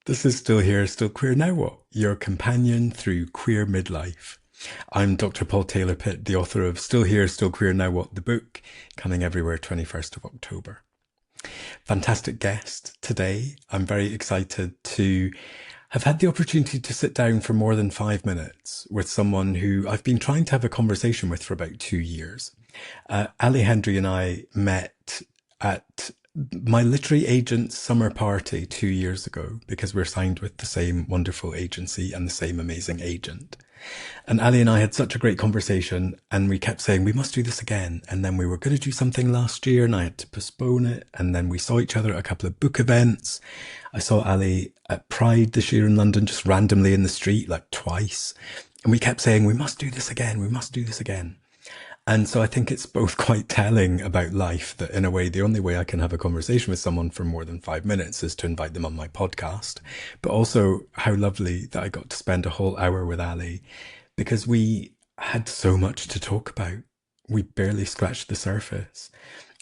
This is Still Here, Still Queer Now What? Your companion through queer midlife. I'm Dr. Paul Taylor-Pitt, the author of Still Here, Still Queer Now What? The book, coming everywhere 21st of October. Fantastic guest today. I'm very excited to have had the opportunity to sit down for more than 5 minutes with someone who I've been trying to have a conversation with for about 2 years. Ali Hendry and I met at my literary agent's summer party 2 years ago because we're signed with the same wonderful agency and the same amazing agent. And Ali and I had such a great conversation and we kept saying, we must do this again. And then we were going to do something last year and I had to postpone it. And then we saw each other at a couple of book events. I saw Ali at Pride this year in London, just randomly in the street, like twice. And we kept saying, we must do this again. We must do this again. And so I think it's both quite telling about life that in a way, the only way I can have a conversation with someone for more than 5 minutes is to invite them on my podcast, but also how lovely that I got to spend a whole hour with Ali because we had so much to talk about. We barely scratched the surface.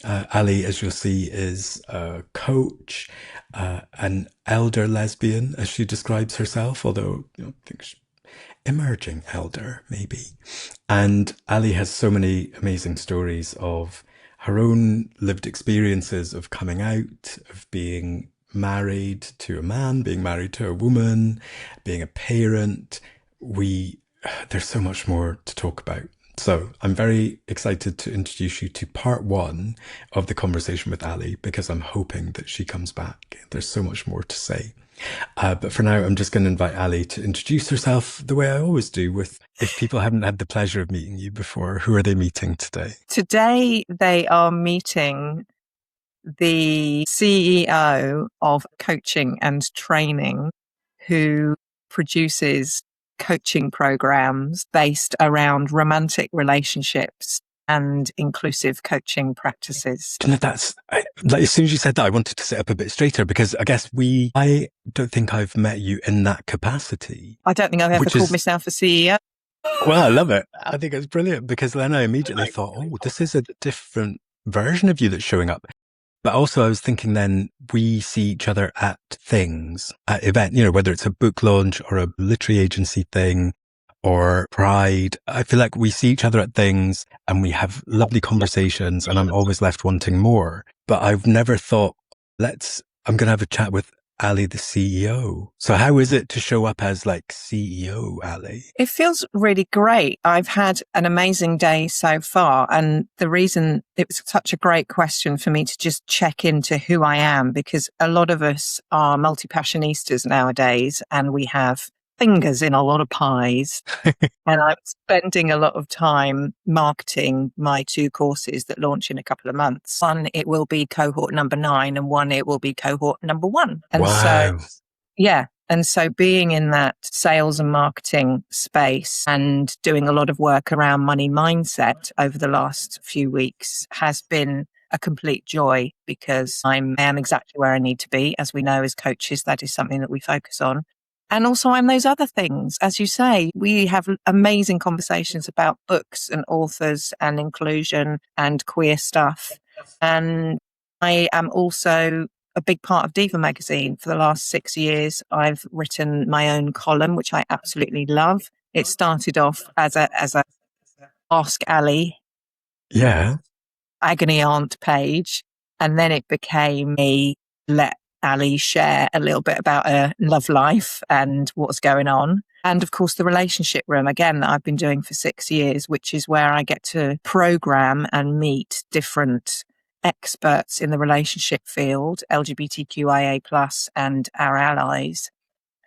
Ali, as you'll see, is a coach, an elder lesbian, as she describes herself, although I think emerging elder, maybe. And Ali has so many amazing stories of her own lived experiences of coming out, of being married to a man, being married to a woman, being a parent. There's so much more to talk about. So I'm very excited to introduce you to part one of the conversation with Ali because I'm hoping that she comes back. There's so much more to say. But for now, I'm just going to invite Ali to introduce herself the way I always do with, if people haven't had the pleasure of meeting you before, who are they meeting today? Today, they are meeting the CEO of coaching and training who produces coaching programs based around romantic relationships and inclusive coaching practices. You know, like, as soon as you said that, I wanted to sit up a bit straighter because I guess I don't think I've met you in that capacity. I don't think I've ever called myself a CEO. Well, I love it. I think it's brilliant because then I immediately thought, oh, this is a different version of you that's showing up. But also I was thinking then we see each other at things, at events, whether it's a book launch or a literary agency thing, or Pride. I feel like we see each other at things and we have lovely conversations and I'm always left wanting more. But I've never thought, I'm going to have a chat with Ali, the CEO. So how is it to show up as like CEO, Ali? It feels really great. I've had an amazing day so far. And the reason it was such a great question for me to just check into who I am, because a lot of us are multi-passionistas nowadays and we have fingers in a lot of pies. And I'm spending a lot of time marketing my 2 courses that launch in a couple of months. One, it will be cohort number 9 and one, it will be cohort number 1. And wow. And so being in that sales and marketing space and doing a lot of work around money mindset over the last few weeks has been a complete joy because I am exactly where I need to be. As we know, as coaches, that is something that we focus on. And also I'm those other things. As you say, we have amazing conversations about books and authors and inclusion and queer stuff. And I am also a big part of Diva magazine. For the last 6 years, I've written my own column, which I absolutely love. It started off as a Ask Ali, agony aunt page. And then it became a let Ali share a little bit about her love life and what's going on. And of course, the relationship room, again, that I've been doing for 6 years, which is where I get to program and meet different experts in the relationship field, LGBTQIA+, and our allies,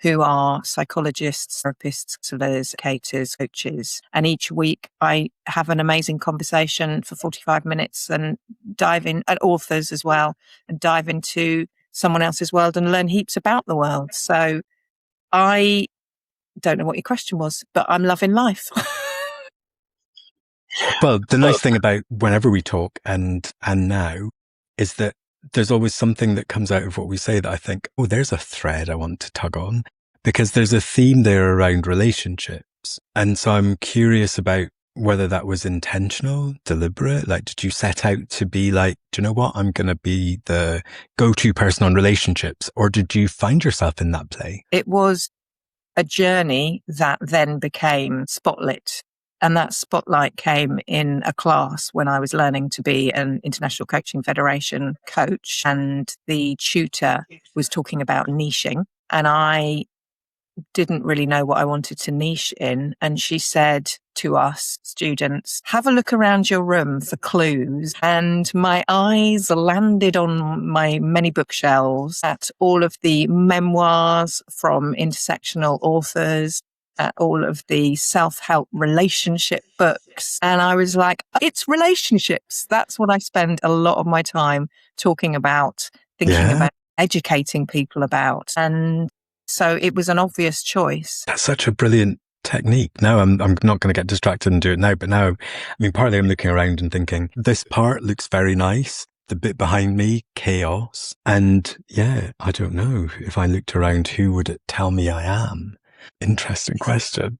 who are psychologists, therapists, counselors, educators, coaches. And each week I have an amazing conversation for 45 minutes and dive in, and authors as well, and dive into someone else's world and learn heaps about the world. So I don't know what your question was, but I'm loving life. Well, the nice thing about whenever we talk and now is that there's always something that comes out of what we say that I think, oh, there's a thread I want to tug on because there's a theme there around relationships. And so I'm curious about whether that was intentional, deliberate? Like, did you set out to be like, do you know what? I'm going to be the go-to person on relationships, or did you find yourself in that play? It was a journey that then became spotlit. And that spotlight came in a class when I was learning to be an International Coaching Federation coach. And the tutor was talking about niching. And I didn't really know what I wanted to niche in. And she said to us students, have a look around your room for clues. And my eyes landed on my many bookshelves at all of the memoirs from intersectional authors, at all of the self-help relationship books. And I was like, it's relationships. That's what I spend a lot of my time talking about, thinking about, educating people about. And so it was an obvious choice. That's such a brilliant technique. Now I'm not going to get distracted and do it now, but now, I mean, partly I'm looking around and thinking, this part looks very nice. The bit behind me, chaos. And yeah, I don't know. If I looked around, who would it tell me I am? Interesting question.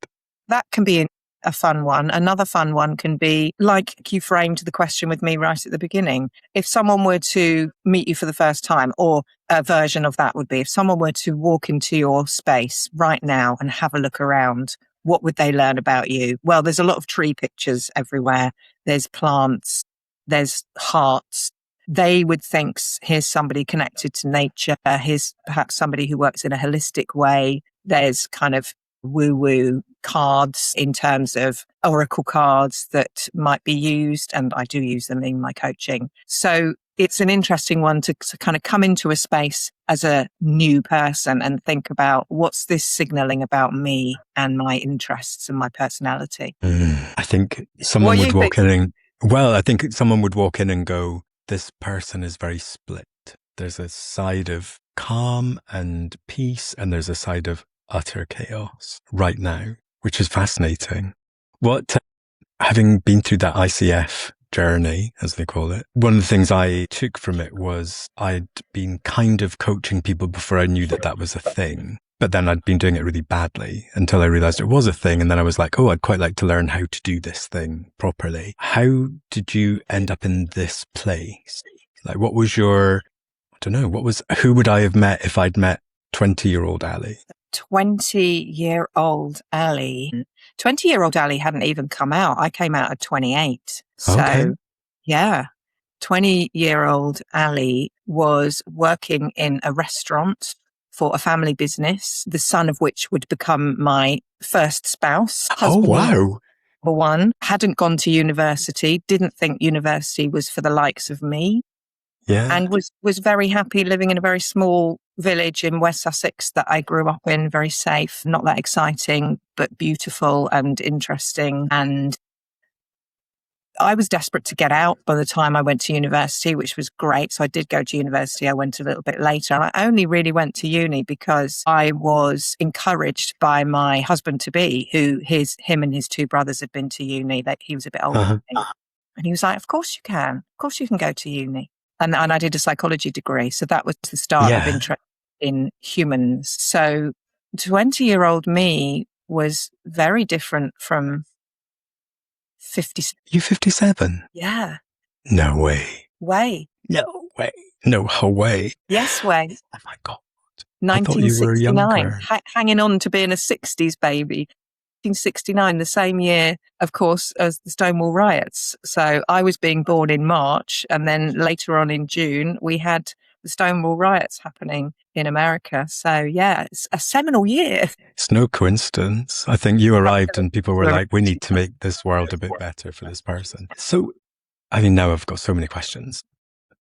That can be a fun one. Another fun one can be, like you framed the question with me right at the beginning. If someone were to meet you for the first time, or a version of that would be, if someone were to walk into your space right now and have a look around, what would they learn about you? Well, there's a lot of tree pictures everywhere. There's plants, there's hearts. They would think, here's somebody connected to nature. Here's perhaps somebody who works in a holistic way. There's kind of woo-woo cards in terms of oracle cards that might be used, and I do use them in my coaching. So it's an interesting one to kind of come into a space as a new person and think about, what's this signaling about me and my interests and my personality? I think someone would walk in and go, this person is very split. There's a side of calm and peace, and there's a side of utter chaos right now, which is fascinating. Having been through that ICF journey, as they call it, one of the things I took from it was I'd been kind of coaching people before I knew that was a thing. But then I'd been doing it really badly until I realized it was a thing. And then I was like, oh, I'd quite like to learn how to do this thing properly. How did you end up in this place? Like, what was who would I have met if I'd met 20-year-old Ali? 20-year-old Ali. 20-year-old Ali hadn't even come out. I came out at 28. So, yeah, 20-year-old Ali was working in a restaurant for a family business, the son of which would become my first spouse. Oh, wow. One, hadn't gone to university, didn't think university was for the likes of me. Yeah. And was very happy living in a very small village in West Sussex that I grew up in, very safe, not that exciting, but beautiful and interesting. And I was desperate to get out by the time I went to university, which was great. So I did go to university. I went a little bit later. I only really went to uni because I was encouraged by my husband-to-be, him and his two brothers had been to uni. He was a bit older than me. And he was like, of course you can. Of course you can go to uni. And I did a psychology degree. So that was the start of interest in humans. So 20-year-old me was very different from 57. You 57? Yeah. No way. Way. No way. No way. Yes, way. Oh my God. 1969. I thought you were younger. Hanging on to being a 60s baby. 1969, the same year, of course, as the Stonewall riots. So I was being born in March, and then later on in June, we had the Stonewall riots happening in America. So yeah, it's a seminal year. It's no coincidence. I think you arrived and people were like, we need to make this world a bit better for this person. So, I mean, now I've got so many questions.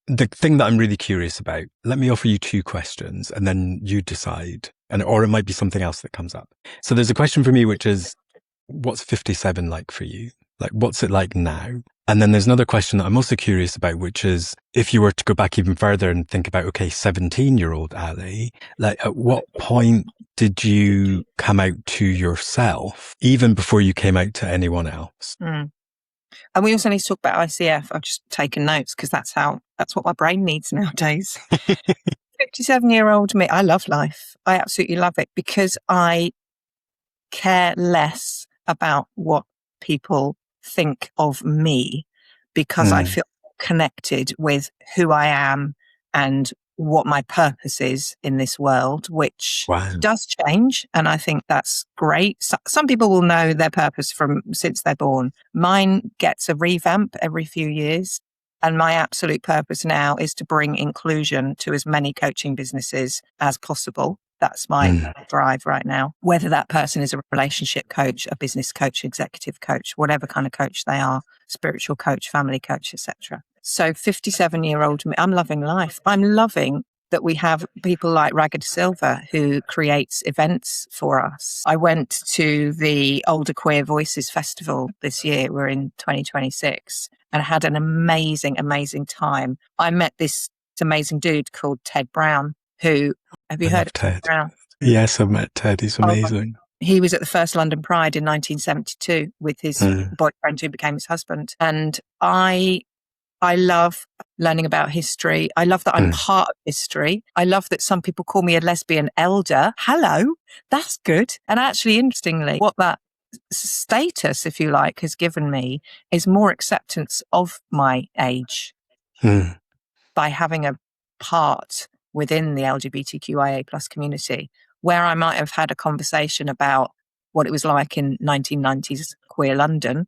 The thing that I'm really curious about, let me offer you two questions and then you decide. Or it might be something else that comes up. So there's a question for me, which is, what's 57 like for you? Like, what's it like now? And then there's another question that I'm also curious about, which is, if you were to go back even further and think about, okay, 17-year-old Ali, like, at what point did you come out to yourself, even before you came out to anyone else? Mm. And we also need to talk about ICF. I've just taken notes because that's what my brain needs nowadays. 57-year-old me, I love life. I absolutely love it because I care less about what people think of me because I feel connected with who I am and what my purpose is in this world, which does change. And I think that's great. Some people will know their purpose from since they're born. Mine gets a revamp every few years. And my absolute purpose now is to bring inclusion to as many coaching businesses as possible. That's my drive right now. Whether that person is a relationship coach, a business coach, executive coach, whatever kind of coach they are, spiritual coach, family coach, etc. So 57-year-old me, I'm loving life. I'm loving that we have people like Ragged Silver who creates events for us. I went to the Older Queer Voices Festival this year. We're in 2026 and had an amazing, amazing time. I met this amazing dude called Ted Brown, who, have you heard of Ted Brown? Yes, I've met Ted. He's amazing. He was at the first London Pride in 1972 with his boyfriend who became his husband. And I love learning about history. I love that I'm part of history. I love that some people call me a lesbian elder. Hello, that's good. And actually, interestingly, what that status, if you like, has given me is more acceptance of my age by having a part within the LGBTQIA plus community, where I might have had a conversation about what it was like in 1990s queer London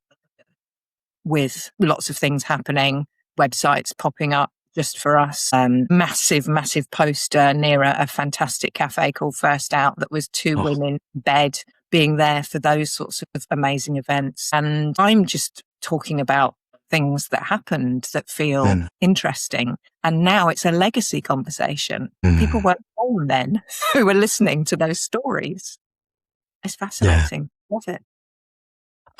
with lots of things happening, websites popping up just for us, massive, massive poster near a fantastic cafe called First Out that was two women in bed being there for those sorts of amazing events. And I'm just talking about things that happened that feel interesting. And now it's a legacy conversation. People weren't born then who were listening to those stories. It's fascinating. Love it.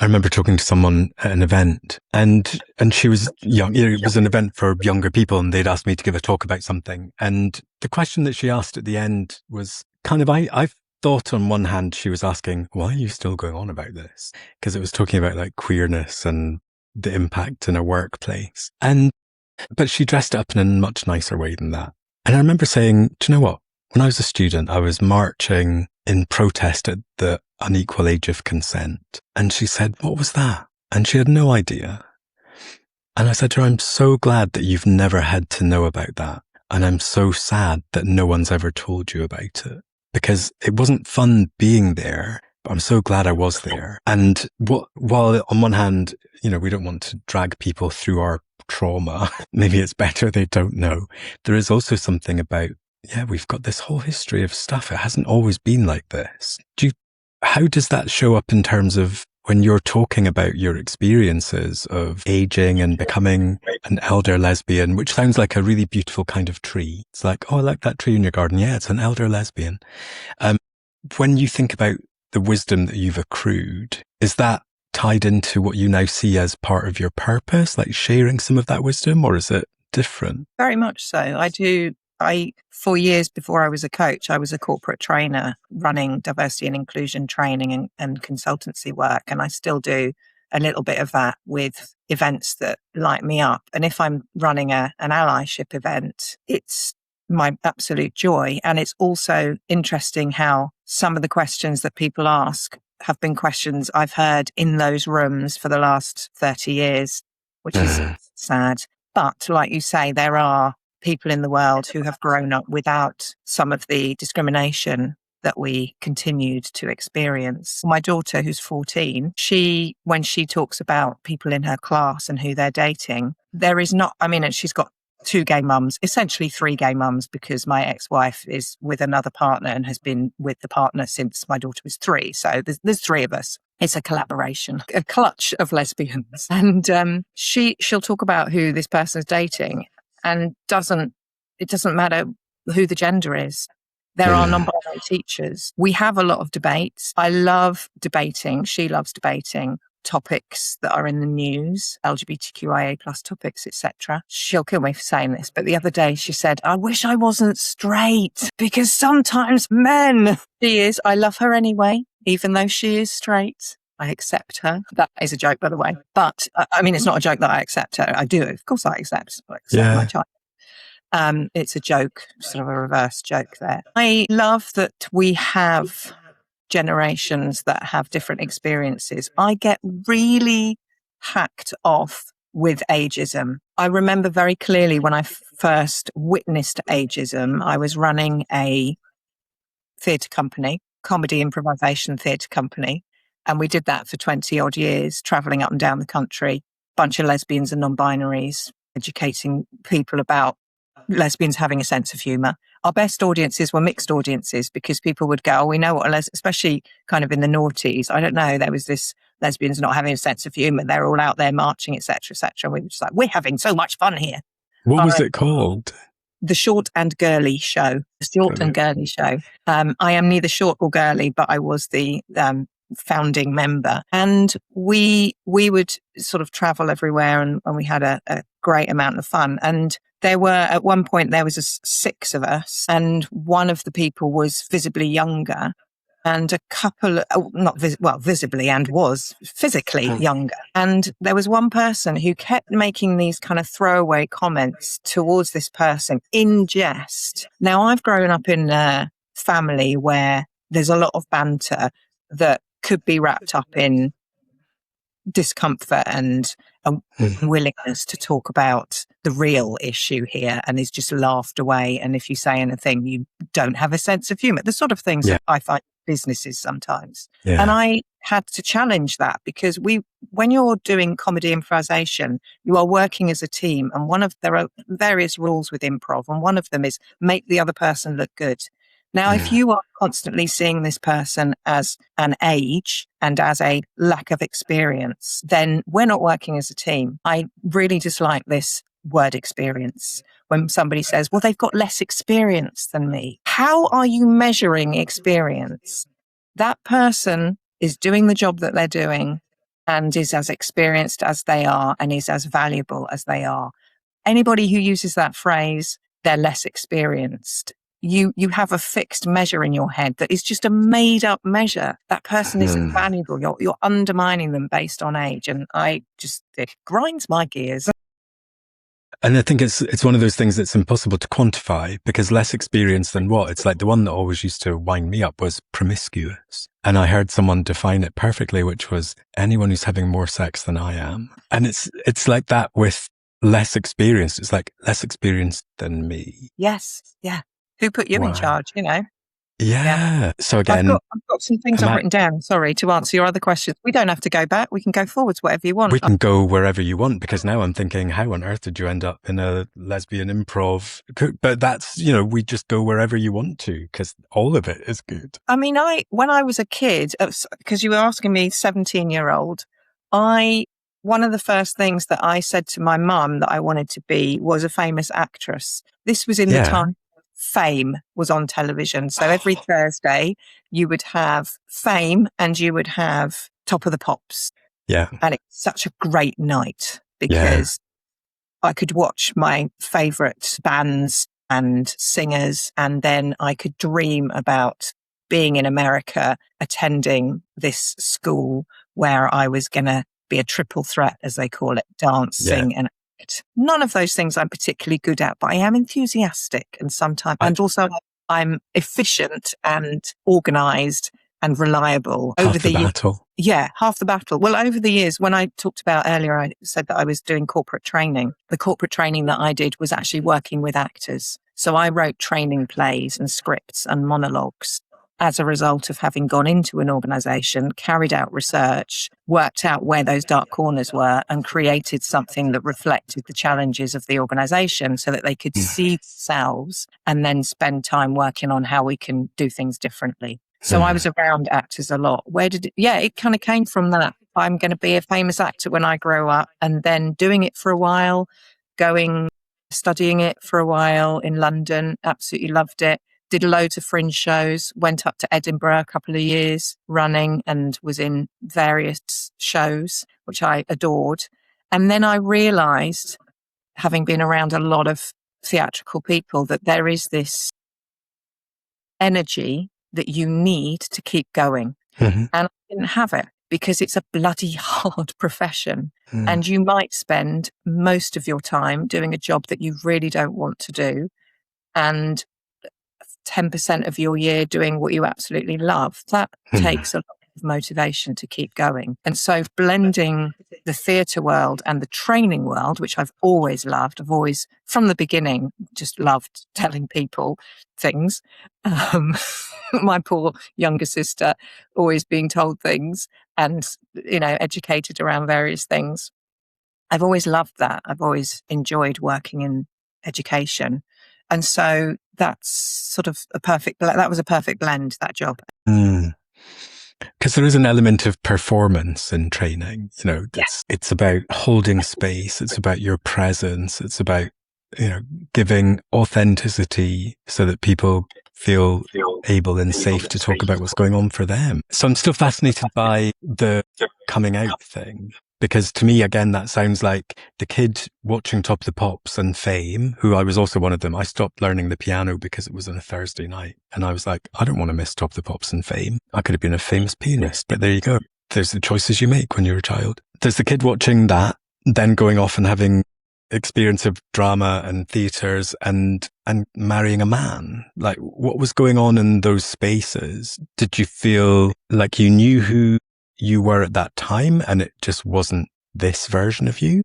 I remember talking to someone at an event and she was young. It was an event for younger people and they'd asked me to give a talk about something. And the question that she asked at the end was kind of, I've thought on one hand, she was asking, why are you still going on about this? Because it was talking about like queerness and the impact in a workplace. But she dressed it up in a much nicer way than that. And I remember saying, do you know what? When I was a student, I was marching in protest at the unequal age of consent. And she said, what was that? And she had no idea. And I said to her, I'm so glad that you've never had to know about that. And I'm so sad that no one's ever told you about it. Because it wasn't fun being there, but I'm so glad I was there. And while on one hand, we don't want to drag people through our trauma, maybe it's better they don't know. There is also something about, we've got this whole history of stuff. It hasn't always been like this. How does that show up in terms of when you're talking about your experiences of aging and becoming an elder lesbian, which sounds like a really beautiful kind of tree? It's like, oh, I like that tree in your garden. Yeah, it's an elder lesbian. When you think about the wisdom that you've accrued, is that tied into what you now see as part of your purpose, like sharing some of that wisdom, or is it different? Very much so. For years before I was a coach, I was a corporate trainer running diversity and inclusion training and consultancy work. And I still do a little bit of that with events that light me up. And if I'm running an allyship event, it's my absolute joy. And it's also interesting how some of the questions that people ask have been questions I've heard in those rooms for the last 30 years, which is sad. But like you say, there are people in the world who have grown up without some of the discrimination that we continued to experience. My daughter, who's 14, when she talks about people in her class and who they're dating, and she's got 2 gay mums, essentially 3 gay mums, because my ex-wife is with another partner and has been with the partner since my daughter was 3. So there's 3 of us. It's a collaboration, a clutch of lesbians. And she'll talk about who this person's dating, and it doesn't matter who the gender is. There are non-binary teachers. We have a lot of debates. I love debating. She loves debating topics that are in the news, LGBTQIA plus topics, etc. She'll kill me for saying this, but the other day she said, I wish I wasn't straight because sometimes men. She is. I love her anyway, even though she is straight. I accept her. That is a joke, by the way. But it's not a joke that I accept her. I do. Of course I accept my child. It's a joke, sort of a reverse joke there. I love that we have generations that have different experiences. I get really hacked off with ageism. I remember very clearly when I first witnessed ageism, I was running a theatre company, comedy improvisation theatre company. And we did that for 20 odd years, traveling up and down the country, bunch of lesbians and non-binaries, educating people about lesbians having a sense of humour. Our best audiences were mixed audiences because people would go, oh, we know what especially kind of in the noughties. I don't know. There was this lesbians not having a sense of humour. They're all out there marching, etc., etc. And we were just like, we're having so much fun here. What was it called? The Short and Girly Show. The Short and Girly Show. I am neither short or girly, but I was the founding member. And we would sort of travel everywhere, and we had a great amount of fun. And there were, at one point, there was 6 of us, and one of the people was visibly younger, and a couple, visibly and was physically younger. And there was one person who kept making these kind of throwaway comments towards this person in jest. Now, I've grown up in a family where there's a lot of banter that could be wrapped up in discomfort and willingness to talk about the real issue here, and is just laughed away. And if you say anything, you don't have a sense of humour. The sort of things that I find businesses sometimes. Yeah. And I had to challenge that because when you're doing comedy improvisation, you are working as a team, and there are various rules with improv, and one of them is make the other person look good. Now, if you are constantly seeing this person as an age and as a lack of experience, then we're not working as a team. I really dislike this word experience. When somebody says, well, they've got less experience than me. How are you measuring experience? That person is doing the job that they're doing and is as experienced as they are and is as valuable as they are. Anybody who uses that phrase, they're less experienced. You have a fixed measure in your head that is just a made up measure. That person isn't valuable. You're undermining them based on age. And it grinds my gears. And I think it's one of those things that's impossible to quantify, because less experience than what? It's like the one that always used to wind me up was promiscuous. And I heard someone define it perfectly, which was anyone who's having more sex than I am. And it's like that with less experience. It's like less experience than me. Yes. Yeah. Who put you in charge, Yeah. So again, I've got some things I've written down, sorry, to answer your other questions. We don't have to go back. We can go forwards, whatever you want. We can go wherever you want, because now I'm thinking, how on earth did you end up in a lesbian improv? But that's, we just go wherever you want to, because all of it is good. I mean, when I was a kid, because you were asking me 17-year-old, one of the first things that I said to my mum that I wanted to be was a famous actress. This was in the time Fame was on television. So every Thursday you would have Fame and you would have Top of the Pops. Yeah. And it's such a great night because I could watch my favourite bands and singers, and then I could dream about being in America, attending this school where I was going to be a triple threat, as they call it, dance, sing and none of those things I'm particularly good at, but I am enthusiastic and sometimes, and also I'm efficient and organised and reliable. Half the battle. Half the battle. Well, over the years, when I talked about earlier, I said that I was doing corporate training. The corporate training that I did was actually working with actors. So I wrote training plays and scripts and monologues as a result of having gone into an organisation, carried out research, worked out where those dark corners were, and created something that reflected the challenges of the organisation so that they could see themselves and then spend time working on how we can do things differently. So I was around actors a lot. It kind of came from that. I'm going to be a famous actor when I grow up, and then doing it for a while, studying it for a while in London, absolutely loved it. Did loads of fringe shows, went up to Edinburgh a couple of years running and was in various shows, which I adored. And then I realised, having been around a lot of theatrical people, that there is this energy that you need to keep going. And I didn't have it because it's a bloody hard profession. And you might spend most of your time doing a job that you really don't want to do, and 10% of your year doing what you absolutely love. That takes a lot of of motivation to keep going. And so blending the theatre world and the training world, which I've always loved, I've always, from the beginning, just loved telling people things. My poor younger sister always being told things and, educated around various things. I've always loved that. I've always enjoyed working in education. And so that's sort of that was a perfect blend, that job. Because there is an element of performance in training, it's about holding space. It's about your presence. It's about, giving authenticity so that people feel able and safe to talk about what's going on for them. So I'm still fascinated by the coming out thing. Because to me, again, that sounds like the kid watching Top of the Pops and Fame, who I was also one of them. I stopped learning the piano because it was on a Thursday night. And I was like, I don't want to miss Top of the Pops and Fame. I could have been a famous pianist, but there you go. There's the choices you make when you're a child. There's the kid watching that, then going off and having experience of drama and theatres and marrying a man. Like, what was going on in those spaces? Did you feel like you knew who you were at that time and it just wasn't this version of you?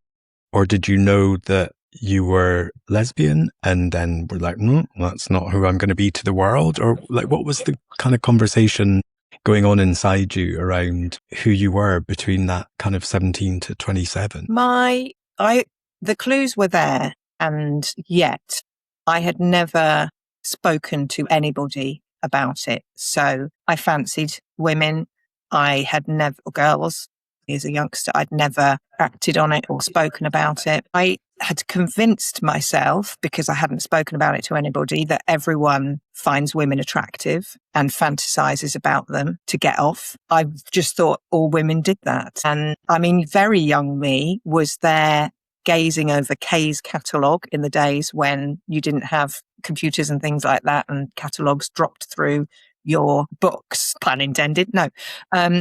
Or did you know that you were lesbian and then were like, no, that's not who I'm going to be to the world? Or like, what was the kind of conversation going on inside you around who you were between that kind of 17 to 27? The clues were there, and yet I had never spoken to anybody about it. So I fancied women. I had never, or girls, as a youngster, I'd never acted on it or spoken about it. I had convinced myself, because I hadn't spoken about it to anybody, that everyone finds women attractive and fantasizes about them to get off. I just thought all women did that. And I mean, very young me was there gazing over Kay's catalogue in the days when you didn't have computers and things like that, and catalogues dropped through your books, pun intended. No,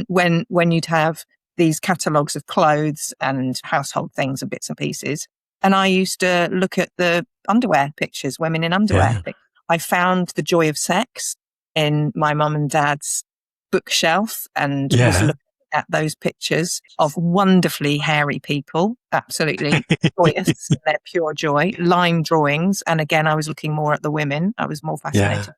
when you'd have these catalogues of clothes and household things and bits and pieces. And I used to look at the underwear pictures, women in underwear. Yeah. I found the joy of sex in my mum and dad's bookshelf and was looking at those pictures of wonderfully hairy people, absolutely joyous in their pure joy, line drawings. And again, I was looking more at the women. I was more fascinated.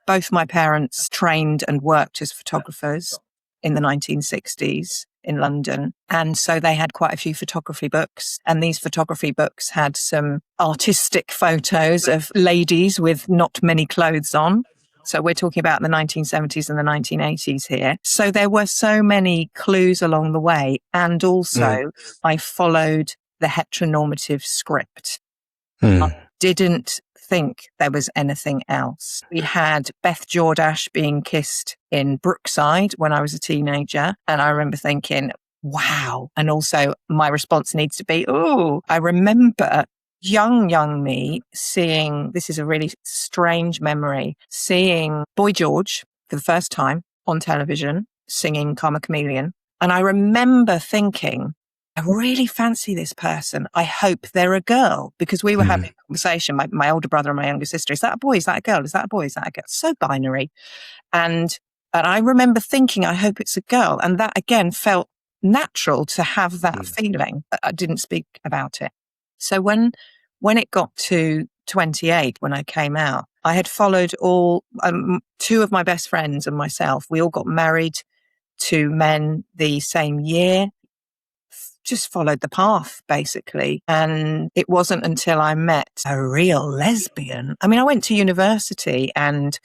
Both my parents trained and worked as photographers in the 1960s in London. And so they had quite a few photography books. And these photography books had some artistic photos of ladies with not many clothes on. So we're talking about the 1970s and the 1980s here. So there were so many clues along the way. And also I followed the heteronormative script. I didn't think there was anything else. We had Beth Jordache being kissed in Brookside when I was a teenager. And I remember thinking, wow. And also my response needs to be, oh, I remember young me seeing, this is a really strange memory, seeing Boy George for the first time on television singing Karma Chameleon. And I remember thinking, I really fancy this person. I hope they're a girl, because we were having a conversation, my older brother and my younger sister. Is that a boy? Is that a girl? Is that a boy? Is that a girl? So binary. And I remember thinking, I hope it's a girl. And that again felt natural to have that feeling. I didn't speak about it. So when it got to 28, when I came out, I had followed all, two of my best friends and myself, we all got married to men the same year. Just followed the path, basically. And it wasn't until I met a real lesbian. I mean, I went to university and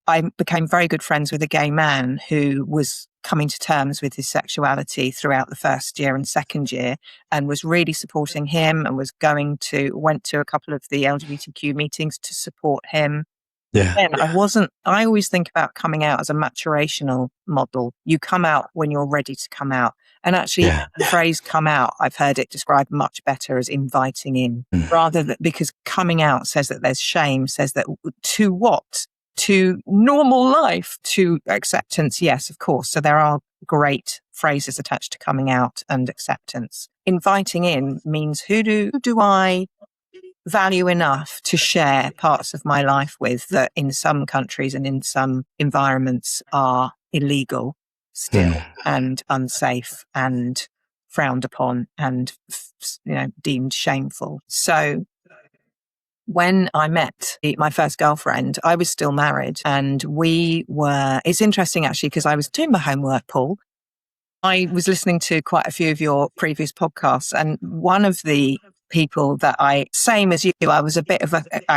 I became very good friends with a gay man who was coming to terms with his sexuality throughout the first year and second year, and was really supporting him, and went to a couple of the LGBTQ meetings to support him. I always think about coming out as a maturational model. You come out when you're ready to come out. And actually the phrase come out, I've heard it described much better as inviting in, rather than, because coming out says that there's shame, says that to what? To normal life, to acceptance. Yes, of course. So there are great phrases attached to coming out and acceptance. Inviting in means who do I value enough to share parts of my life with that in some countries and in some environments are illegal. still, and unsafe and frowned upon and, deemed shameful. So when I met my first girlfriend, I was still married, and it's interesting actually, because I was doing my homework, Paul. I was listening to quite a few of your previous podcasts, and one of the people that same as you, I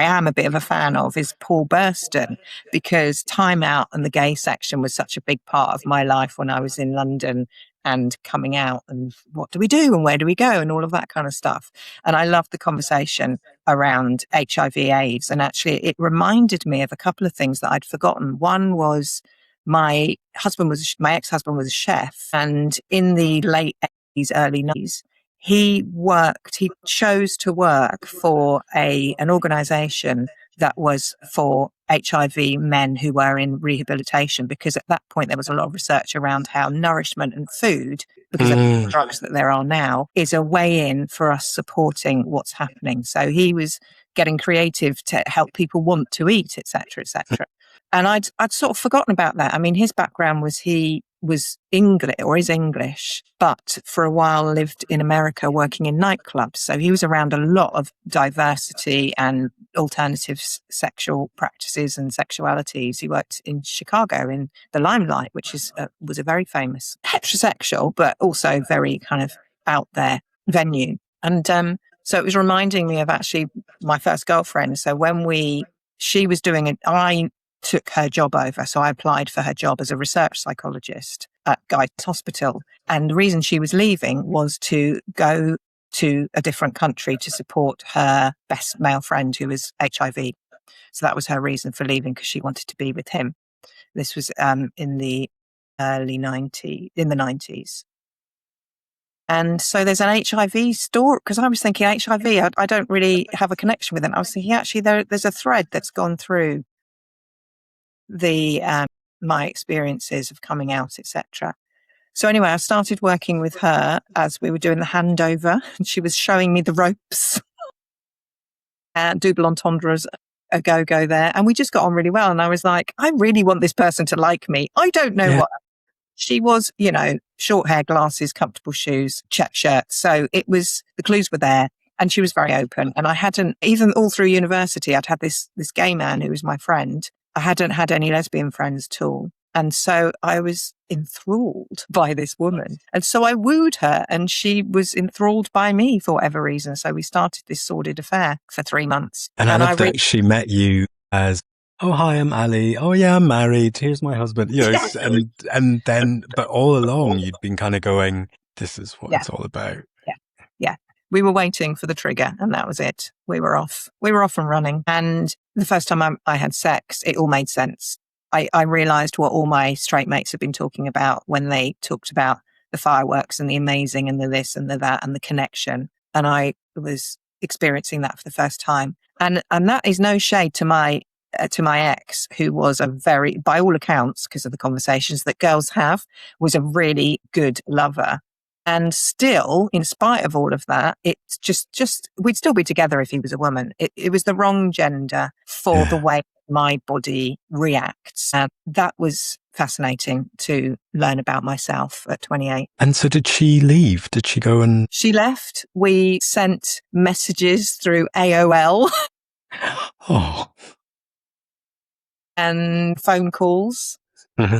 am a bit of a fan of, is Paul Burston, because Time Out and the gay section was such a big part of my life when I was in London and coming out, and what do we do and where do we go and all of that kind of stuff. And I loved the conversation around HIV/AIDS, and actually it reminded me of a couple of things that I'd forgotten. One was my ex-husband was a chef, and in the late 80s, early 90s, he chose to work for an organization that was for HIV men who were in rehabilitation, because at that point there was a lot of research around how nourishment and food, because of the drugs that there are now, is a way in for us supporting what's happening. So he was getting creative to help people want to eat, etc., etc. And I'd sort of forgotten about that. I mean, his background was he was English, or is English, but for a while lived in America working in nightclubs. So he was around a lot of diversity and alternative sexual practices and sexualities. He worked in Chicago in the Limelight, which was a very famous heterosexual, but also very kind of out there venue. And so it was reminding me of actually my first girlfriend. So when she was doing it, I took her job over. So I applied for her job as a research psychologist at Guy's Hospital. And the reason she was leaving was to go to a different country to support her best male friend who was HIV. So that was her reason for leaving, because she wanted to be with him. This was in the early 90s. And so there's an HIV story, because I was thinking HIV, I don't really have a connection with it. I was thinking actually there's a thread that's gone through my experiences of coming out, etc. So anyway, I started working with her as we were doing the handover, and she was showing me the ropes. Double entendres, a go there, and we just got on really well. And I was like, I really want this person to like me. I don't know what. She was, short hair, glasses, comfortable shoes, check shirt. So the clues were there, and she was very open. And I hadn't, even all through university, I'd had this gay man who was my friend. I hadn't had any lesbian friends at all. And so I was enthralled by this woman. And so I wooed her, and she was enthralled by me for whatever reason. So we started this sordid affair for 3 months. And I love that she met you as, oh, hi, I'm Ali. Oh, yeah, I'm married. Here's my husband. And then, but all along you'd been kind of going, this is what it's all about. Yeah. We were waiting for the trigger, and that was it. We were off and running. And the first time I had sex, it all made sense. I realized what all my straight mates had been talking about when they talked about the fireworks and the amazing and the this and the that and the connection. And I was experiencing that for the first time. And that is no shade to my ex, who was by all accounts, because of the conversations that girls have, was a really good lover. And still, in spite of all of that, it's just we'd still be together if he was a woman. It was the wrong gender for the way my body reacts. And that was fascinating to learn about myself at 28. And so did she leave? Did she go and... She left. We sent messages through AOL. Oh. And phone calls. Mm-hmm.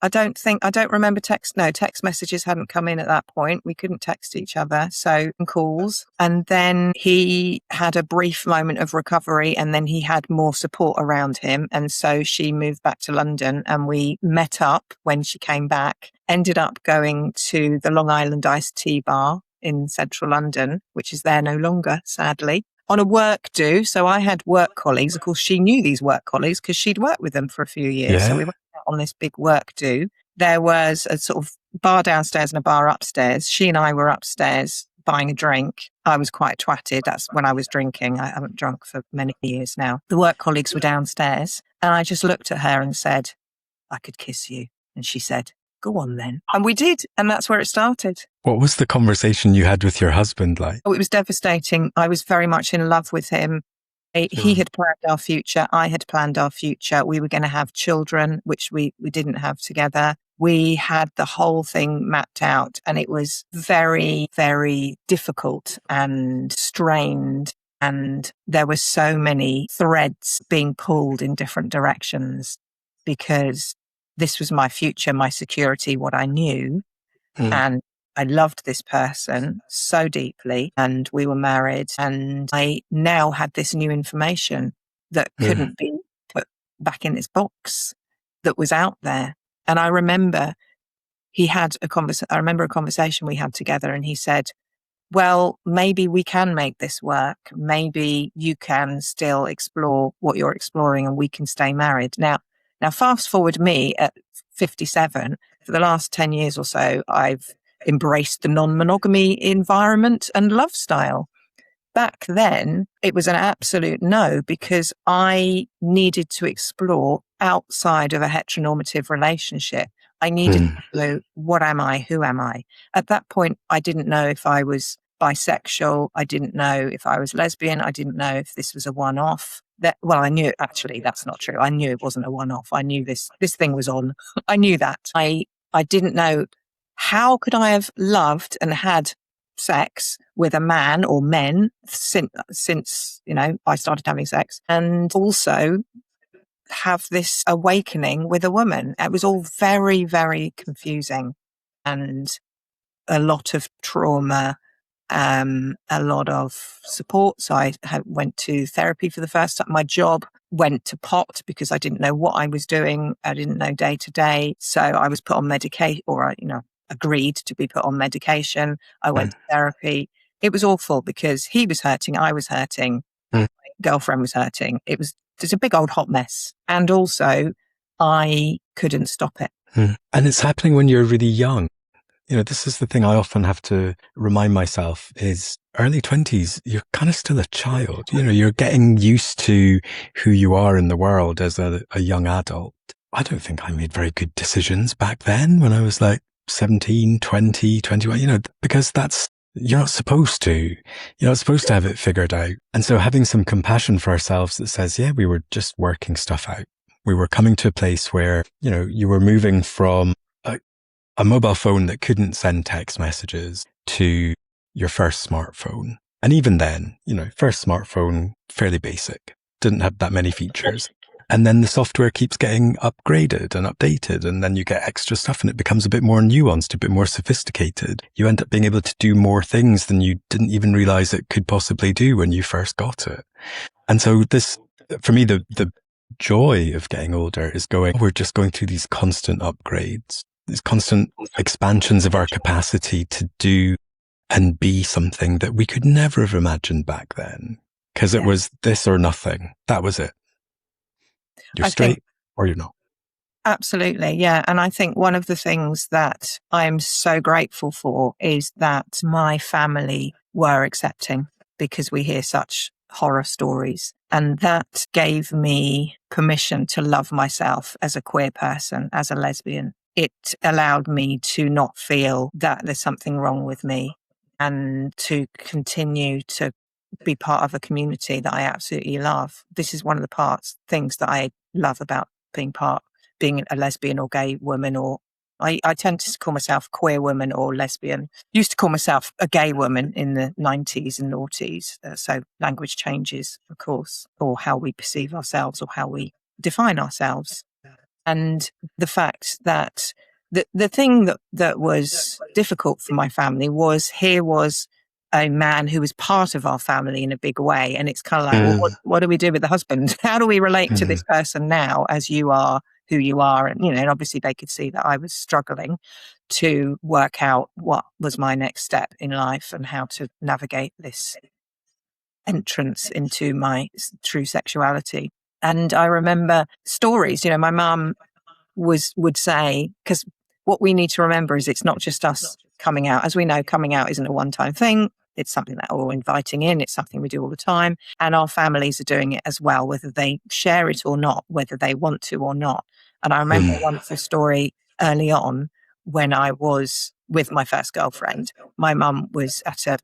I don't remember text messages hadn't come in at that point. We couldn't text each other. So calls. And then he had a brief moment of recovery, and then he had more support around him. And so she moved back to London, and we met up when she came back, ended up going to the Long Island Iced Tea Bar in central London, which is there no longer, sadly, on a work do. So I had work colleagues. Of course, she knew these work colleagues because she'd worked with them for a few years. Yeah. So we went out on this big work do. There was a sort of bar downstairs and a bar upstairs. She and I were upstairs buying a drink. I was quite twatted. That's when I was drinking. I haven't drunk for many years now. The work colleagues were downstairs, and I just looked at her and said, I could kiss you. And she said, go on then. And we did. And that's where it started. What was the conversation you had with your husband like? Oh, it was devastating. I was very much in love with him. He had planned our future. I had planned our future. We were going to have children, which we didn't have together. We had the whole thing mapped out, and it was very, very difficult and strained. And there were so many threads being pulled in different directions because this was my future, my security, what I knew. And I loved this person so deeply, and we were married. And I now had this new information that couldn't be put back in its box, that was out there. And I remember I remember a conversation we had together, and he said, well, maybe we can make this work. Maybe you can still explore what you're exploring and we can stay married. Now fast forward me at 57, for the last 10 years or so, I've embraced the non-monogamy environment and love style. Back then, it was an absolute no, because I needed to explore outside of a heteronormative relationship. I needed to know, what am I? Who am I? At that point, I didn't know if I was bisexual. I didn't know if I was lesbian. I didn't know if this was a one-off. I knew, actually, that's not true. I knew it wasn't a one-off. I knew this thing was on. I knew that. I didn't know, how could I have loved and had sex with a man or men since I started having sex, and also have this awakening with a woman. It was all very, very confusing, and a lot of trauma, a lot of support. So I went to therapy for the first time. My job went to pot because I didn't know what I was doing. I didn't know day to day. So I was put on medication, or agreed to be put on medication. I went to therapy. It was awful because he was hurting, I was hurting, my girlfriend was hurting. It's a big old hot mess. And also, I couldn't stop it. And it's happening when you're really young. This is the thing I often have to remind myself is early 20s, you're kind of still a child. You're getting used to who you are in the world as a young adult. I don't think I made very good decisions back then when I was like 17, 20, 21, because you're not supposed to. You're not supposed to have it figured out. And so having some compassion for ourselves that says, yeah, we were just working stuff out. We were coming to a place where, you were moving from a mobile phone that couldn't send text messages to your first smartphone. And even then, first smartphone, fairly basic, didn't have that many features. And then the software keeps getting upgraded and updated, and then you get extra stuff and it becomes a bit more nuanced, a bit more sophisticated. You end up being able to do more things than you didn't even realize it could possibly do when you first got it. And so for me, the joy of getting older is we're just going through these constant upgrades, these constant expansions of our capacity to do and be something that we could never have imagined back then. Because it was this or nothing. That was it. You're straight or you're not. Absolutely. Yeah. And I think one of the things that I'm so grateful for is that my family were accepting, because we hear such horror stories. And that gave me permission to love myself as a queer person, as a lesbian. It allowed me to not feel that there's something wrong with me, and to continue to be part of a community that I absolutely love. This is one of the things that I love about being a lesbian or gay woman, or I tend to call myself a queer woman or lesbian. Used to call myself a gay woman in the 90s and noughties. So language changes, of course, or how we perceive ourselves or how we define ourselves. And the fact that the thing that was difficult for my family was, here was a man who was part of our family in a big way. And it's kind of like, well, what do we do with the husband? How do we relate to this person now, as you are who you are? And, and obviously they could see that I was struggling to work out what was my next step in life and how to navigate this entrance into my true sexuality. And I remember stories, my mum would say, because what we need to remember is it's not just us coming out. As we know, coming out isn't a one-time thing. It's something that we're inviting in. It's something we do all the time. And our families are doing it as well, whether they share it or not, whether they want to or not. And I remember a wonderful story early on when I was with my first girlfriend. My mum was at a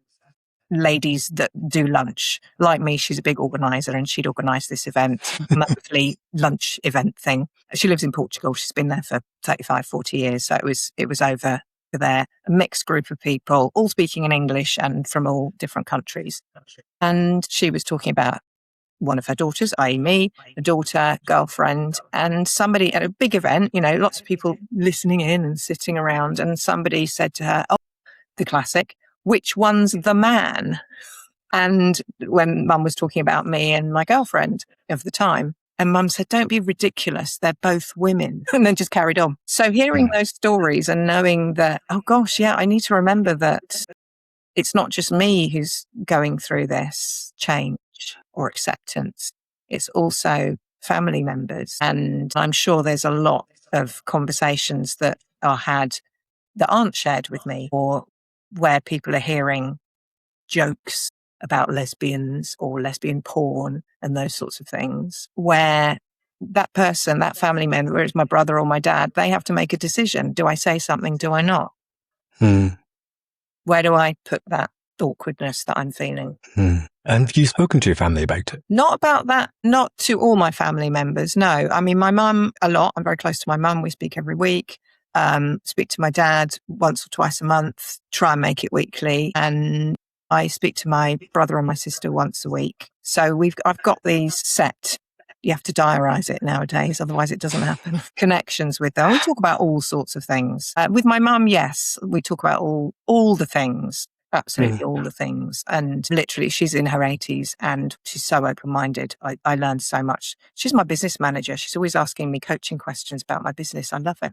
ladies that do lunch. Like me, she's a big organizer, and she'd organize this event, monthly lunch event thing. She lives in Portugal. She's been there for 35, 40 years. So it was over there, a mixed group of people, all speaking in English and from all different countries. And she was talking about one of her daughters, i.e. me, a daughter, girlfriend, and somebody at a big event, lots of people listening in and sitting around. And somebody said to her, oh, the classic, which one's the man? And when Mum was talking about me and my girlfriend of the time, and Mum said, don't be ridiculous. They're both women. And then just carried on. So hearing those stories and knowing that, oh gosh, yeah, I need to remember that it's not just me who's going through this change or acceptance. It's also family members. And I'm sure there's a lot of conversations that are had that aren't shared with me, or where people are hearing jokes about lesbians or lesbian porn and those sorts of things, where that person, that family member, whether it's my brother or my dad, they have to make a decision. Do I say something? Do I not? Where do I put that awkwardness that I'm feeling? And have you spoken to your family about it? Not about that. Not to all my family members, no. I mean, my mum a lot. I'm very close to my mum. We speak every week. Speak to my dad once or twice a month. Try and make it weekly. And I speak to my brother and my sister once a week. So I've got these set. You have to diarise it nowadays, otherwise it doesn't happen. Connections with them. We talk about all sorts of things. With my mum, yes, we talk about all the things. Absolutely all the things. And literally, she's in her 80s and she's so open-minded. I learned so much. She's my business manager. She's always asking me coaching questions about my business. I love it.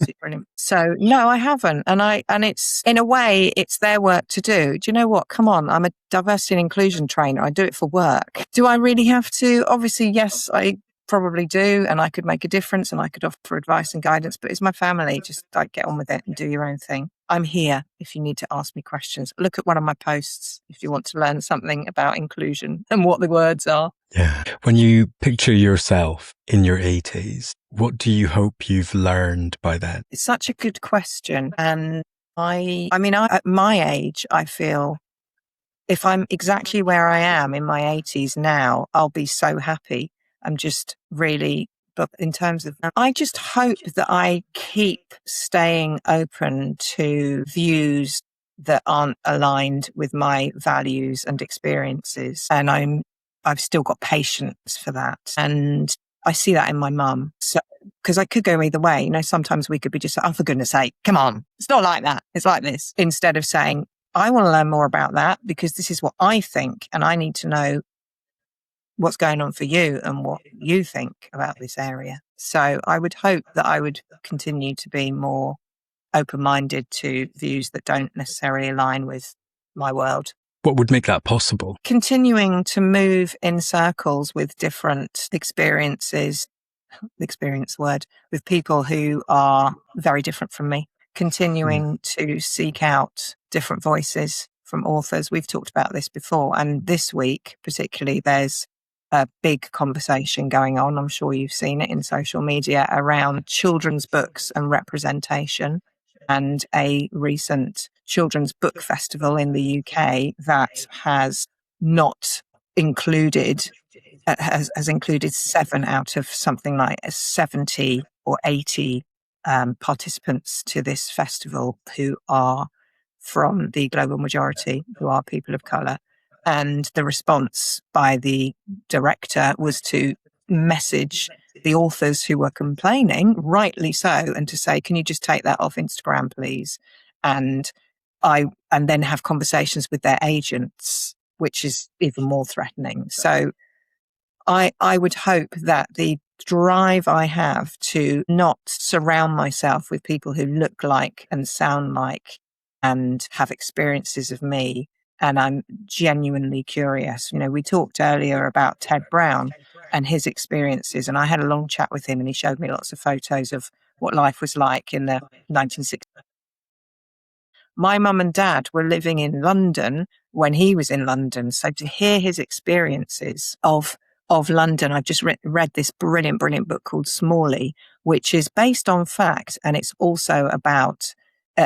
It's brilliant. So no, I haven't. And it's, in a way, it's their work to do. Do you know what? Come on. I'm a diversity and inclusion trainer. I do it for work. Do I really have to? Obviously, yes, I probably do. And I could make a difference and I could offer advice and guidance, but it's my family. Just get on with it and do your own thing. I'm here if you need to ask me questions. Look at one of my posts if you want to learn something about inclusion and what the words are. Yeah. When you picture yourself in your 80s, what do you hope you've learned by then? It's such a good question. And I mean, at my age, I feel if I'm exactly where I am in my 80s now, I'll be so happy. I'm just really, but in terms of, I just hope that I keep staying open to views that aren't aligned with my values and experiences. And I've still got patience for that. And I see that in my mum. So, because I could go either way. Sometimes we could be just, oh, for goodness sake, come on. It's not like that. It's like this. Instead of saying, I want to learn more about that because this is what I think. And I need to know what's going on for you and what you think about this area. So I would hope that I would continue to be more open-minded to views that don't necessarily align with my world. What would make that possible? Continuing to move in circles with different experiences, with people who are very different from me. Continuing to seek out different voices from authors. We've talked about this before. And this week, particularly, there's a big conversation going on. I'm sure you've seen it in social media around children's books and representation, and a recent children's book festival in the UK that has not included, has included 7 out of something like 70 or 80 participants to this festival who are from the global majority, who are people of colour. And the response by the director was to message the authors who were complaining, rightly so, and to say, can you just take that off Instagram, please? And then have conversations with their agents, which is even more threatening. So I would hope that the drive I have to not surround myself with people who look like and sound like and have experiences of me, and I'm genuinely curious. We talked earlier about Ted Brown and his experiences, and I had a long chat with him and he showed me lots of photos of what life was like in the 1960s. My mum and dad were living in London when he was in London. So to hear his experiences of London, I've just read this brilliant book called Smalley, which is based on fact. And it's also about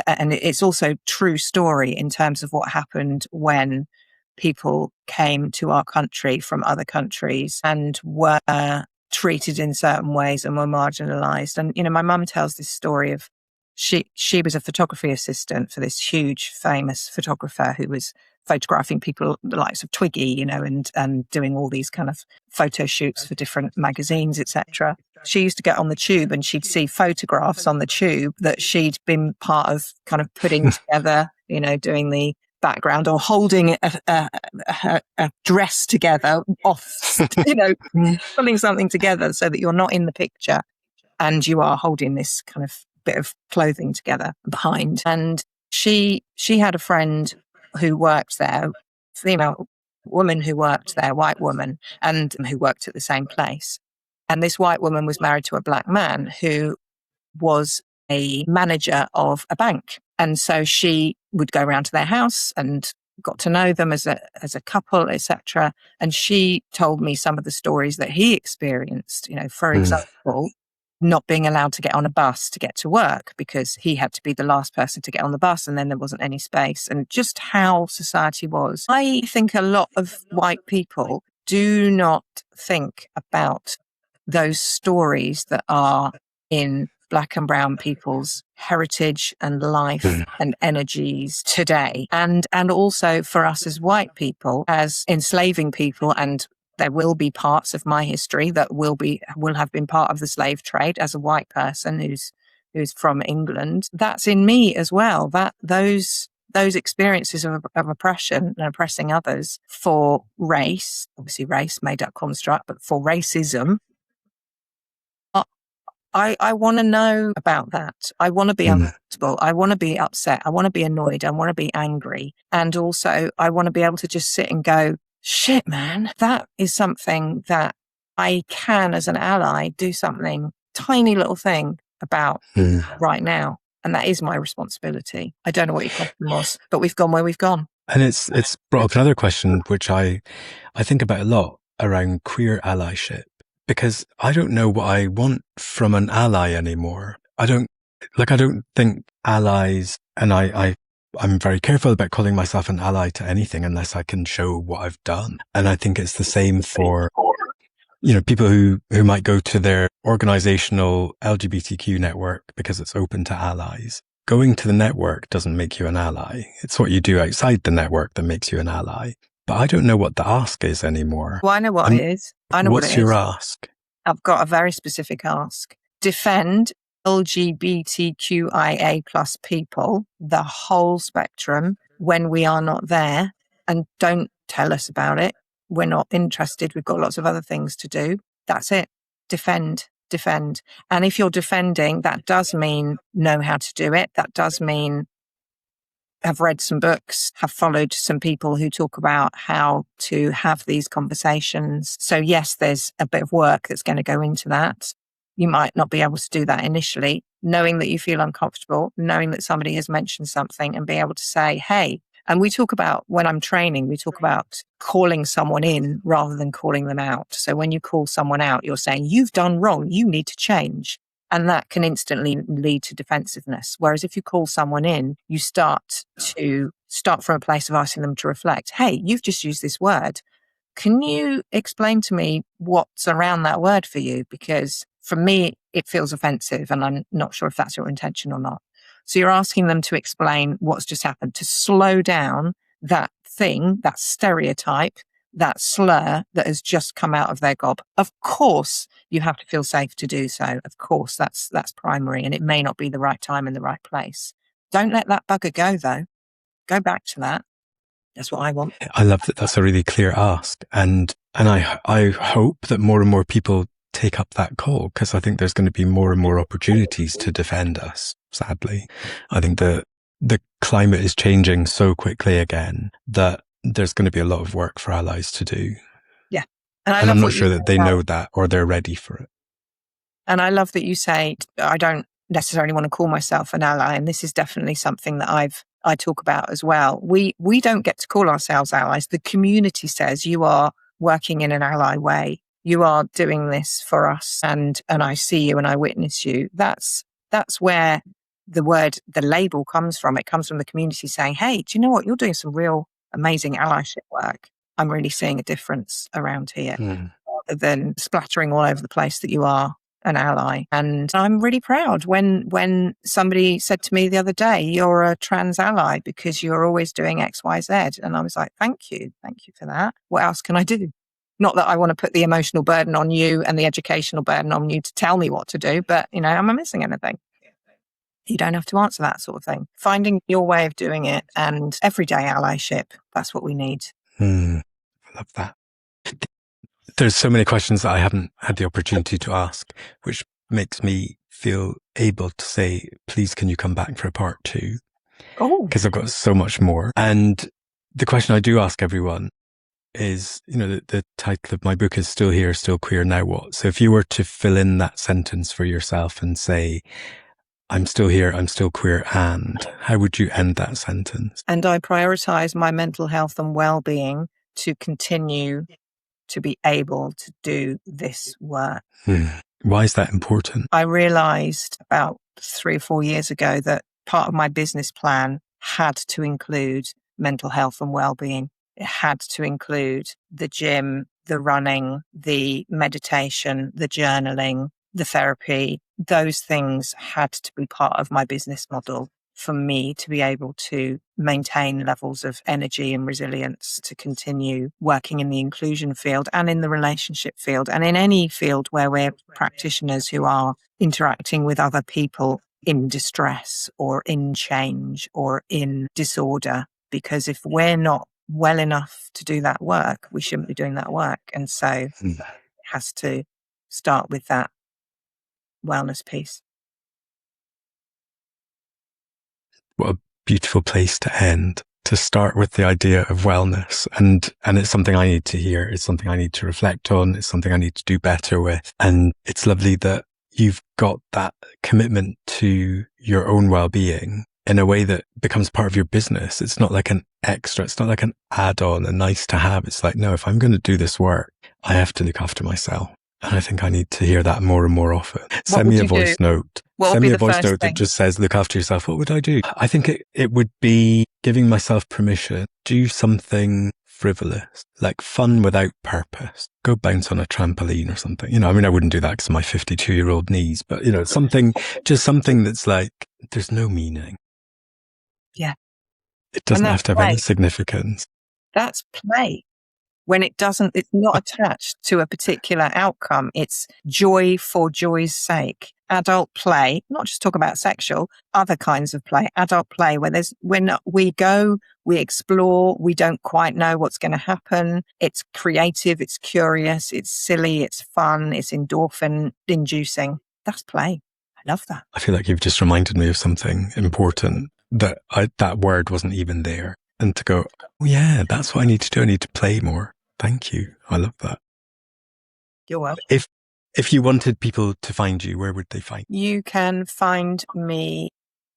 and it's also true story in terms of what happened when people came to our country from other countries and were treated in certain ways and were marginalized. And, you know, my mum tells this story of she was a photography assistant for this huge famous photographer who was photographing people, the likes of Twiggy, you know, and doing all these kind of photo shoots for different magazines, etc. She used to get on the tube and she'd see photographs on the tube that she'd been part of kind of putting together, you know, doing the background or holding a dress together off, you know, pulling something together so that you're not in the picture and you are holding this kind of bit of clothing together behind. And she had a friend who worked there, female woman who worked there, white woman, and who worked at the same place. And this white woman was married to a black man who was a manager of a bank. And so she would go around to their house and got to know them as a couple, etc. And she told me some of the stories that he experienced, you know, for example, not being allowed to get on a bus to get to work because he had to be the last person to get on the bus and then there wasn't any space, and just how society was. I think a lot of white people do not think about those stories that are in Black and brown people's heritage and life and energies today. And also for us as white people, as enslaving people, and there will be parts of my history that will have been part of the slave trade as a white person who's from England. That's in me as well. That those experiences of oppression and oppressing others for race, obviously race made up construct, but for racism, I want to know about that. I want to be uncomfortable. I want to be upset. I want to be annoyed. I want to be angry. And also I want to be able to just sit and go, shit, man, that is something that I can, as an ally, do something, tiny little thing about right now. And that is my responsibility. I don't know what your question was, but we've gone where we've gone. And it's brought up another question, which I think about a lot, around queer allyship. Because I don't know what I want from an ally anymore. I don't think allies, and I'm very careful about calling myself an ally to anything unless I can show what I've done. And I think it's the same for, you know, people who might go to their organizational LGBTQ network because it's open to allies. Going to the network doesn't make you an ally. It's what you do outside the network that makes you an ally. But I don't know what the ask is anymore. Well, I know what it is. I know what it is. What's your ask? I've got a very specific ask. Defend LGBTQIA plus people, the whole spectrum, when we are not there, and don't tell us about it. We're not interested. We've got lots of other things to do. That's it. Defend. And if you're defending, that does mean know how to do it. That does mean have read some books, have followed some people who talk about how to have these conversations. So yes, there's a bit of work that's going to go into that. You might not be able to do that initially, knowing that you feel uncomfortable, knowing that somebody has mentioned something and be able to say, hey, and we talk about, when I'm training, we talk about calling someone in rather than calling them out. So when you call someone out, you're saying, you've done wrong, you need to change. And that can instantly lead to defensiveness. Whereas if you call someone in, you start from a place of asking them to reflect. Hey, you've just used this word. Can you explain to me what's around that word for you? Because for me, it feels offensive and I'm not sure if that's your intention or not. So you're asking them to explain what's just happened, to slow down that thing, that stereotype, that slur that has just come out of their gob. Of course, you have to feel safe to do so. Of course, that's primary, and it may not be the right time in the right place. Don't let that bugger go, though. Go back to that. That's what I want. I love that. That's a really clear ask, and I hope that more and more people take up that call, because I think there's going to be more and more opportunities to defend us. Sadly, I think the climate is changing so quickly again that there's going to be a lot of work for allies to do. Yeah. And I'm not sure that they know that or they're ready for it. And I love that you say, I don't necessarily want to call myself an ally. And this is definitely something that I talk about as well. We don't get to call ourselves allies. The community says you are working in an ally way. You are doing this for us. And I see you and I witness you. That's where the label comes from. It comes from the community saying, hey, do you know what? You're doing some real amazing allyship work. I'm really seeing a difference around here, rather than splattering all over the place that you are an ally. And I'm really proud when somebody said to me the other day, you're a trans ally because you're always doing X, Y, Z. And I was like, thank you for that. What else can I do? Not that I want to put the emotional burden on you and the educational burden on you to tell me what to do, but am I missing anything? You don't have to answer that sort of thing. Finding your way of doing it and everyday allyship, that's what we need. I love that. There's so many questions that I haven't had the opportunity to ask, which makes me feel able to say, please, can you come back for a part 2? Oh, because I've got so much more. And the question I do ask everyone is, the title of my book is Still Here, Still Queer, Now What? So if you were to fill in that sentence for yourself and say, I'm still here, I'm still queer, and how would you end that sentence? And I prioritize my mental health and well-being to continue to be able to do this work. Why is that important? I realized about 3 or 4 years ago that part of my business plan had to include mental health and well-being. It had to include the gym, the running, the meditation, the journaling, the therapy. Those things had to be part of my business model for me to be able to maintain levels of energy and resilience to continue working in the inclusion field and in the relationship field and in any field where we're practitioners who are interacting with other people in distress or in change or in disorder. Because if we're not well enough to do that work, we shouldn't be doing that work. And so it has to start with that wellness piece. What a beautiful place to end, to start with the idea of wellness. And it's something I need to hear. It's something I need to reflect on. It's something I need to do better with. And it's lovely that you've got that commitment to your own well-being in a way that becomes part of your business. It's not like an extra. It's not like an add-on, a nice to have. It's like, no, if I'm going to do this work, I have to look after myself. And I think I need to hear that more and more often. Send me a voice note. Send me a voice note that just says, look after yourself. What would I do? I think it would be giving myself permission, do something frivolous, like fun without purpose. Go bounce on a trampoline or something. I wouldn't do that because of my 52-year-old knees, but something that's like, there's no meaning. Yeah. It doesn't have to have any significance. That's play. When it's not attached to a particular outcome. It's joy for joy's sake. Adult play, not just talk about sexual, other kinds of play, adult play where we go, we explore, we don't quite know what's going to happen. It's creative, it's curious, it's silly, it's fun, it's endorphin inducing. That's play. I love that. I feel like you've just reminded me of something important that that word wasn't even there. And to go, oh yeah, that's what I need to do. I need to play more. Thank you. I love that. You're welcome. If you wanted people to find you, where would they find you? You can find me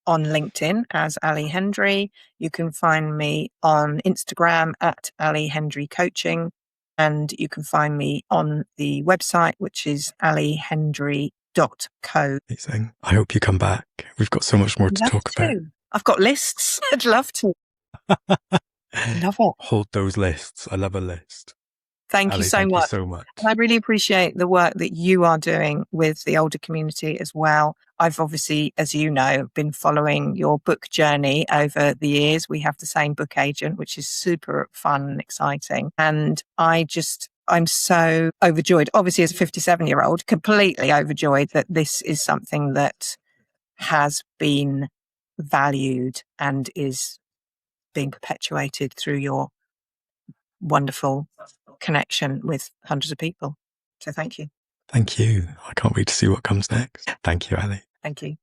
on LinkedIn as Ali Hendry. You can find me on Instagram at Ali Hendry Coaching. And you can find me on the website, which is allyhendry.co. Amazing. I hope you come back. We've got so much more to talk about. I've got lists. I'd love to. Love it. Hold those lists. I love a list. Thank Ali, you so much. And I really appreciate the work that you are doing with the older community as well. I've obviously, as you know, been following your book journey over the years. We have the same book agent, which is super fun and exciting. And I'm so overjoyed, obviously as a 57-year-old, completely overjoyed that this is something that has been valued and is being perpetuated through your wonderful connection with hundreds of people. So thank you. Thank you. I can't wait to see what comes next. Thank you, Ali. Thank you.